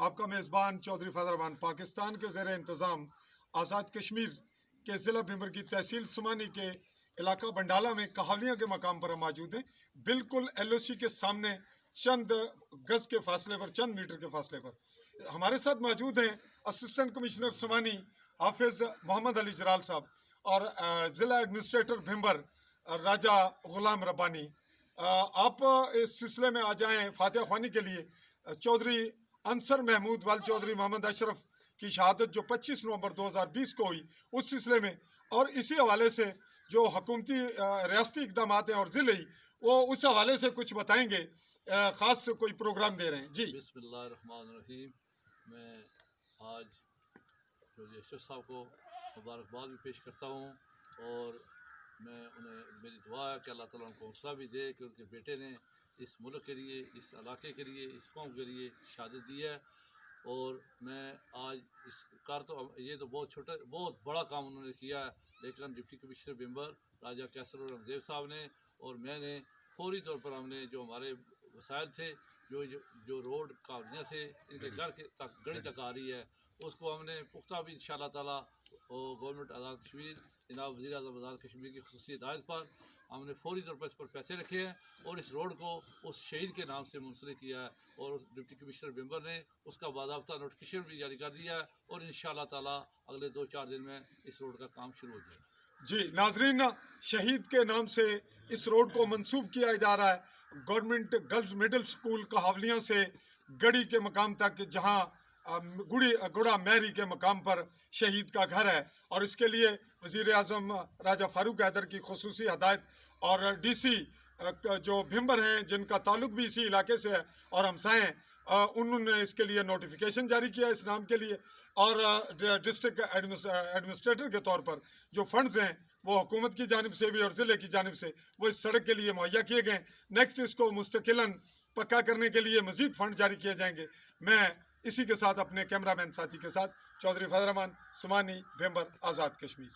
आपका मेज़बान चौधरी फजल रहमान पाकिस्तान के ज़ेर इंतज़ाम आज़ाद कश्मीर के ज़िला भिंबर की तहसील सुमानी के इलाका बंडाला में कहावलियाँ के मकाम पर हम मौजूद हैं। बिल्कुल LOC के सामने चंद गज़ के फासले पर, चंद मीटर के फासले पर हमारे साथ मौजूद हैं असिस्टेंट कमिश्नर सुमानी हाफिज़ मोहम्मद अली जलाल साहब और ज़िला एडमिनिस्ट्रेटर भिंबर राजा ग़ुलाम रब्बानी। आप इस सिलसिले में आ जाएँ फातिहा ख्वानी के लिए। चौधरी अंसर महमूद वाल चौधरी मोहम्मद अशरफ की शहादत जो 25 नवंबर 2020 को हुई, उस सिलसिले में और इसी हवाले से जो हुकूमती रियासती इक़दाम हैं और ज़िले वो उस हवाले से कुछ बताएंगे। ख़ास कोई प्रोग्राम दे रहे हैं जी। बिस्मिल्लाहिर्रहमानिर्रहीम। मैं आज चौधरी अशरफ साहब को मुबारकबाद भी पेश करता हूँ और मैं उन्हें, मेरी दुआ है कि अल्लाह ताला उनको हौसला भी दे कि उनके बेटे ने इस मुल्क के लिए, इस इलाके के लिए, इस कौम के लिए शहादत दी है। और मैं आज इस कार तो ये तो बहुत बड़ा काम उन्होंने किया है, लेकिन डिप्टी कमिश्नर भिंबर राजा कैसर और रंगदेव साहब ने और मैंने फौरी तौर पर हमने जो हमारे वसाइल थे, जो रोड कावलियाँ से इनके घर के तक गड़ी तक आ रही है, उसको हमने पुख्ता भी इंशाअल्लाह ताला गवर्नमेंट आज़ाद कश्मीर जनाब वज़ीर आज़म आज़ाद कश्मीर की खुसूसी हिदायत पर हमने फौरी तौर पर इस पर पैसे रखे हैं और इस रोड को उस शहीद के नाम से मुंसलिक किया है और डिप्टी कमिश्नर भिंबर ने उसका बाज़ाब्ता नोटिफिकेशन भी जारी कर दिया है और इंशाअल्लाह ताला अगले 2-4 दिन में इस रोड का काम शुरू हो जाएगा। जी नाजरीन, शहीद के नाम से इस रोड को मंसूब किया जा रहा है गवर्नमेंट गर्ल्स मिडिल स्कूल कहावलियाँ से गड़ी के मकाम तक, जहाँ गुड़ा महरी के मकाम पर शहीद का घर है। और इसके लिए वज़ीर आज़म राजा फारूक हैदर की खुसूसी हदायत और DC जो भिंबर हैं जिनका ताल्लुक भी इसी इलाके से है और हमसाए हैं, उन्होंने इसके लिए नोटिफिकेशन जारी किया इस नाम के लिए। और डिस्ट्रिक्ट एडमिनिस्ट्रेटर के तौर पर जो फंड्स हैं वो हुकूमत की जानिब से भी और ज़िले की जानिब से वो इस सड़क के लिए मुहैया किए गए। नेक्स्ट इसको मुस्तकिलन पक्का करने के लिए मज़ीद फंड जारी किए जाएंगे। मैं इसी के साथ अपने कैमरामैन साथी के साथ चौधरी फजल रहमान, सुमानी, भिंबर, आज़ाद कश्मीर।